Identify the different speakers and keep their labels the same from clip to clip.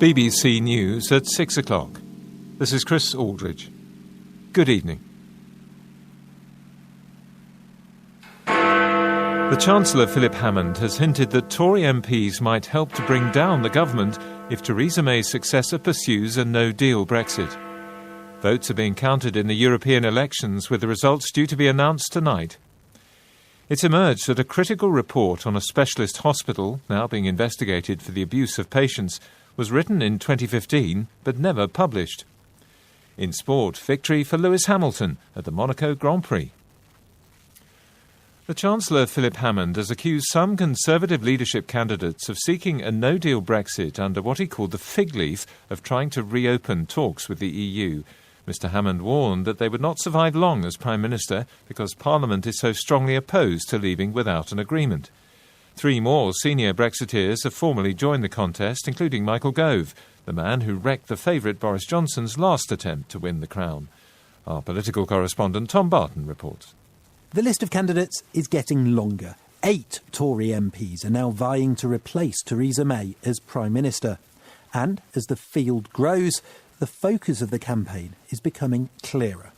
Speaker 1: BBC News at 6 o'clock. This is Chris Aldridge. Good evening. The Chancellor Philip Hammond has hinted that Tory MPs might help to bring down the government if Theresa May's successor pursues a no-deal Brexit. Votes are being counted in the European elections, with the results due to be announced tonight. It's emerged that a critical report on a specialist hospital, now being investigated for the abuse of patients, was written in 2015 but never published. In sport, victory for Lewis Hamilton at the Monaco Grand Prix. The Chancellor Philip Hammond has accused some Conservative leadership candidates of seeking a no-deal Brexit under what he called the fig leaf of trying to reopen talks with the EU. Mr Hammond warned that they would not survive long as Prime Minister because Parliament is so strongly opposed to leaving without an agreement. 3 more senior Brexiteers have formally joined the contest, including Michael Gove, the man who wrecked the favourite Boris Johnson's last attempt to win the crown. Our political correspondent Tom Barton reports.
Speaker 2: The list of candidates is getting longer. 8 Tory MPs are now vying to replace Theresa May as Prime Minister. And as the field grows, the focus of the campaign is becoming clearer.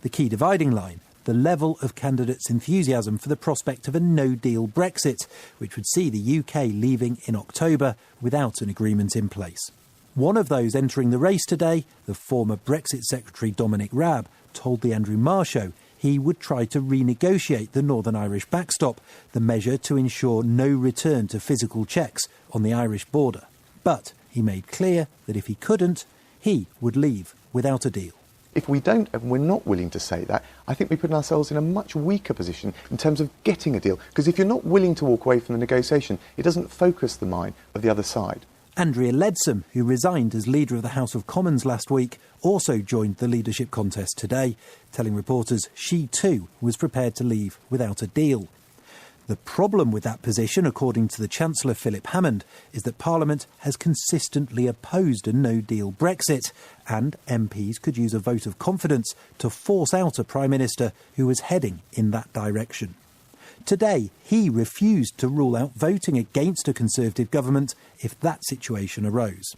Speaker 2: The key dividing line, the level of candidates' enthusiasm for the prospect of a no-deal Brexit, which would see the UK leaving in October without an agreement in place. One of those entering the race today, the former Brexit Secretary Dominic Raab, told the Andrew Marr Show he would try to renegotiate the Northern Irish backstop, the measure to ensure no return to physical checks on the Irish border. But he made clear that if he couldn't, he would leave without a deal.
Speaker 3: If we don't, and we're not willing to say that, I think we put ourselves in a much weaker position in terms of getting a deal. Because if you're not willing to walk away from the negotiation, it doesn't focus the mind of the other side.
Speaker 2: Andrea Leadsom, who resigned as leader of the House of Commons last week, also joined the leadership contest today, telling reporters she too was prepared to leave without a deal. The problem with that position, according to the Chancellor Philip Hammond, is that Parliament has consistently opposed a no-deal Brexit, and MPs could use a vote of confidence to force out a Prime Minister who was heading in that direction. Today, he refused to rule out voting against a Conservative government if that situation arose.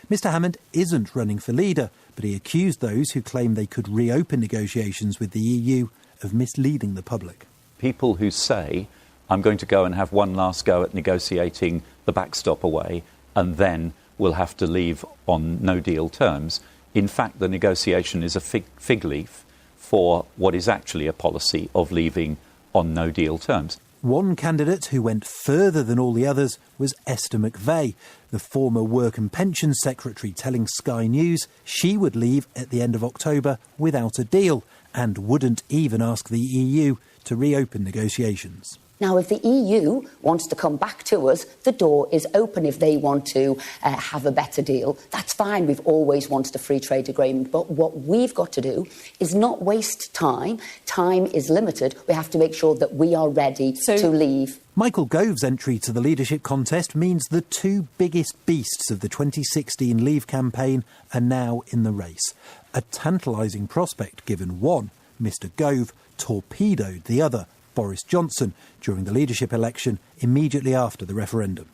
Speaker 2: Mr Hammond isn't running for leader, but he accused those who claim they could reopen negotiations with the EU of misleading the public.
Speaker 4: People who say, I'm going to go and have one last go at negotiating the backstop away and then we'll have to leave on no-deal terms. In fact, the negotiation is a fig leaf for what is actually a policy of leaving on no-deal terms.
Speaker 2: One candidate who went further than all the others was Esther McVeigh, the former Work and Pensions Secretary, telling Sky News she would leave at the end of October without a deal and wouldn't even ask the EU to reopen negotiations.
Speaker 5: Now, if the EU wants to come back to us, the door is open if they want to have a better deal. That's fine. We've always wanted a free trade agreement. But what we've got to do is not waste time. Time is limited. We have to make sure that we are ready to leave.
Speaker 2: Michael Gove's entry to the leadership contest means the 2 biggest beasts of the 2016 Leave campaign are now in the race. A tantalising prospect given one, Mr Gove, torpedoed the other, Boris Johnson, during the leadership election immediately after the referendum.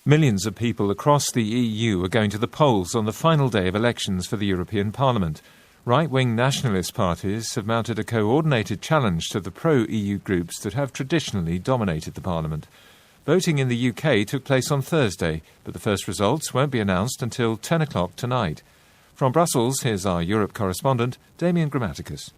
Speaker 1: Millions of people across the EU are going to the polls on the final day of elections for the European Parliament. Right-wing nationalist parties have mounted a coordinated challenge to the pro-EU groups that have traditionally dominated the Parliament. Voting in the UK took place on Thursday, but the first results won't be announced until 10 o'clock tonight. From Brussels, here's our Europe correspondent, Damien Grammaticus.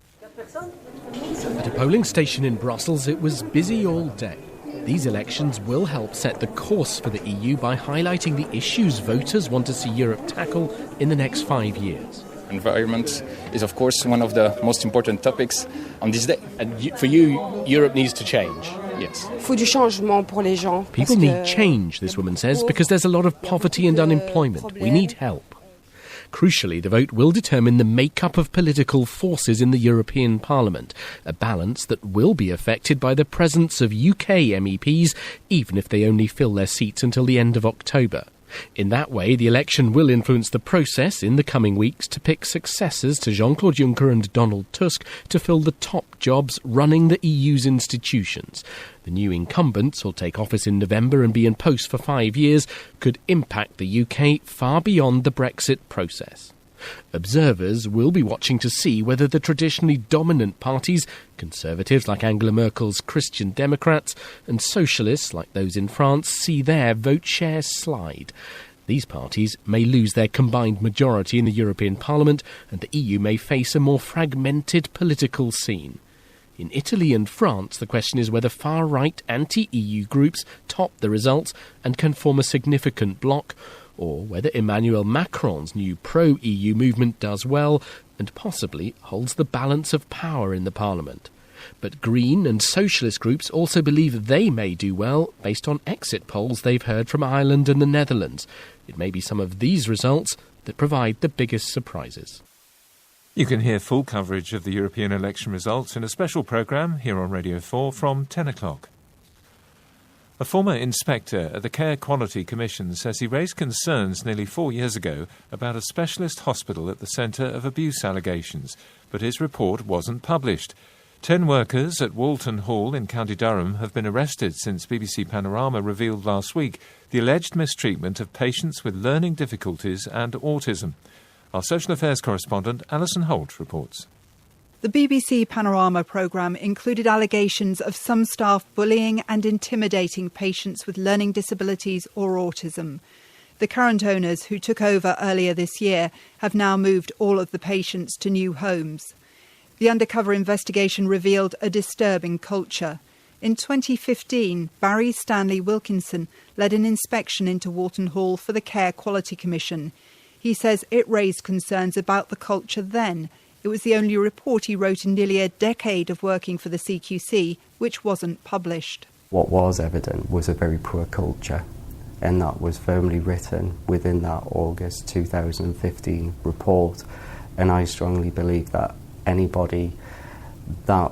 Speaker 6: At a polling station in Brussels, it was busy all day. These elections will help set the course for the EU by highlighting the issues voters want to see Europe tackle in the next 5 years.
Speaker 7: Environment is, of course, one of the most important topics on this day.
Speaker 6: And for you, Europe needs to change.
Speaker 7: Yes.
Speaker 6: People need change, this woman says, because there's a lot of poverty and unemployment. We need help. Crucially, the vote will determine the makeup of political forces in the European Parliament, a balance that will be affected by the presence of UK MEPs, even if they only fill their seats until the end of October. In that way, the election will influence the process in the coming weeks to pick successors to Jean-Claude Juncker and Donald Tusk to fill the top jobs running the EU's institutions. The new incumbents, who'll take office in November and be in post for 5 years, could impact the UK far beyond the Brexit process. Observers will be watching to see whether the traditionally dominant parties, Conservatives like Angela Merkel's Christian Democrats and Socialists like those in France, see their vote share slide. These parties may lose their combined majority in the European Parliament, and the EU may face a more fragmented political scene. In Italy and France, the question is whether far-right anti-EU groups top the results and can form a significant bloc, or whether Emmanuel Macron's new pro-EU movement does well and possibly holds the balance of power in the Parliament. But Green and Socialist groups also believe they may do well based on exit polls they've heard from Ireland and the Netherlands. It may be some of these results that provide the biggest surprises.
Speaker 1: You can hear full coverage of the European election results in a special programme here on Radio 4 from 10 o'clock. A former inspector at the Care Quality Commission says he raised concerns nearly 4 years ago about a specialist hospital at the centre of abuse allegations, but his report wasn't published. 10 workers at Walton Hall in County Durham have been arrested since BBC Panorama revealed last week the alleged mistreatment of patients with learning difficulties and autism. Our social affairs correspondent Alison Holt reports.
Speaker 8: The BBC Panorama programme included allegations of some staff bullying and intimidating patients with learning disabilities or autism. The current owners, who took over earlier this year, have now moved all of the patients to new homes. The undercover investigation revealed a disturbing culture. In 2015, Barry Stanley Wilkinson led an inspection into Walton Hall for the Care Quality Commission. He says it raised concerns about the culture then. It was the only report he wrote in nearly a decade of working for the CQC, which wasn't published.
Speaker 9: What was evident was a very poor culture, and that was firmly written within that August 2015 report. And I strongly believe that anybody that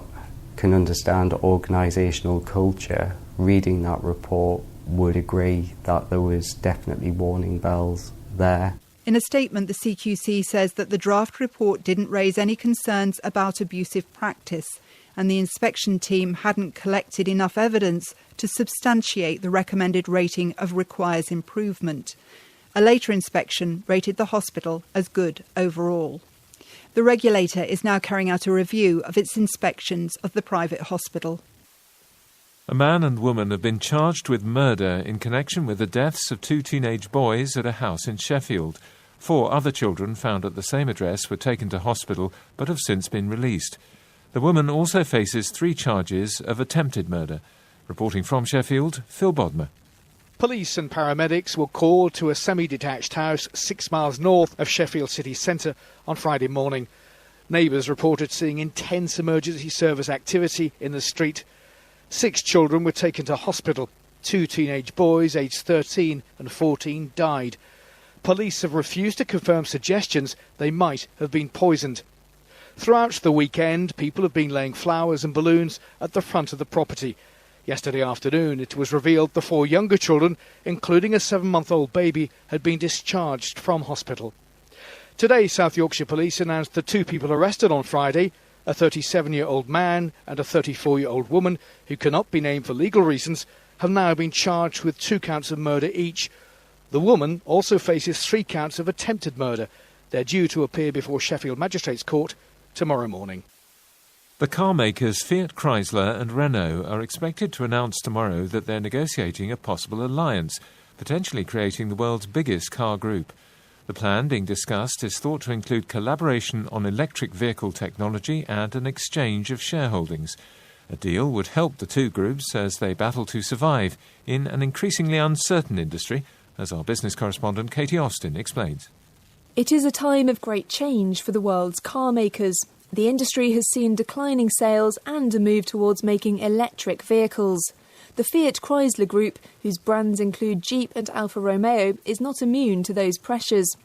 Speaker 9: can understand organisational culture, reading that report, would agree that there was definitely warning bells there.
Speaker 8: In a statement, the CQC says that the draft report didn't raise any concerns about abusive practice, and the inspection team hadn't collected enough evidence to substantiate the recommended rating of requires improvement. A later inspection rated the hospital as good overall. The regulator is now carrying out a review of its inspections of the private hospital.
Speaker 1: A man and woman have been charged with murder in connection with the deaths of 2 teenage boys at a house in Sheffield. 4 other children found at the same address were taken to hospital but have since been released. The woman also faces 3 charges of attempted murder. Reporting from Sheffield, Phil Bodmer.
Speaker 10: Police and paramedics were called to a semi-detached house 6 miles north of Sheffield city centre on Friday morning. Neighbours reported seeing intense emergency service activity in the street. 6 children were taken to hospital. 2 teenage boys, aged 13 and 14, died. Police have refused to confirm suggestions they might have been poisoned. Throughout the weekend, people have been laying flowers and balloons at the front of the property. Yesterday afternoon, it was revealed the 4 younger children, including a 7-month-old baby, had been discharged from hospital. Today, South Yorkshire Police announced the 2 people arrested on Friday, a 37-year-old man and a 34-year-old woman, who cannot be named for legal reasons, have now been charged with 2 counts of murder each. The woman also faces 3 counts of attempted murder. They're due to appear before Sheffield Magistrates Court tomorrow morning.
Speaker 1: The car makers Fiat Chrysler and Renault are expected to announce tomorrow that they're negotiating a possible alliance, potentially creating the world's biggest car group. The plan being discussed is thought to include collaboration on electric vehicle technology and an exchange of shareholdings. A deal would help the 2 groups as they battle to survive in an increasingly uncertain industry, as our business correspondent Katie Austin explains.
Speaker 11: It is a time of great change for the world's car makers. The industry has seen declining sales and a move towards making electric vehicles. The Fiat Chrysler Group, whose brands include Jeep and Alfa Romeo, is not immune to those pressures.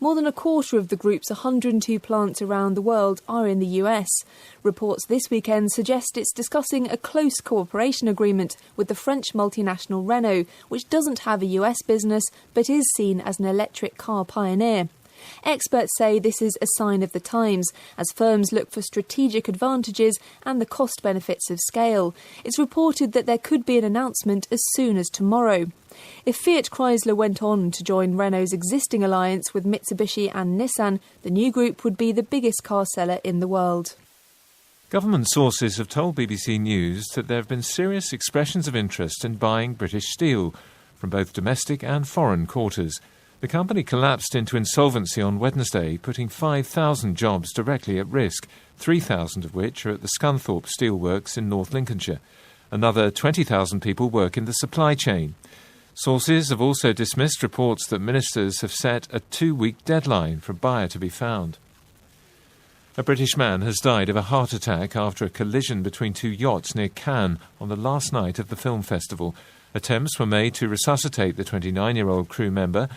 Speaker 11: More than a quarter of the group's 102 plants around the world are in the US. Reports this weekend suggest it's discussing a close cooperation agreement with the French multinational Renault, which doesn't have a US business but is seen as an electric car pioneer. Experts say this is a sign of the times, as firms look for strategic advantages and the cost benefits of scale. It's reported that there could be an announcement as soon as tomorrow. If Fiat Chrysler went on to join Renault's existing alliance with Mitsubishi and Nissan, the new group would be the biggest car seller in the world.
Speaker 1: Government sources have told BBC News that there have been serious expressions of interest in buying British steel from both domestic and foreign quarters. The company collapsed into insolvency on Wednesday, putting 5,000 jobs directly at risk, 3,000 of which are at the Scunthorpe Steelworks in North Lincolnshire. Another 20,000 people work in the supply chain. Sources have also dismissed reports that ministers have set a 2-week deadline for a buyer to be found. A British man has died of a heart attack after a collision between two yachts near Cannes on the last night of the film festival. Attempts were made to resuscitate the 29-year-old crew member,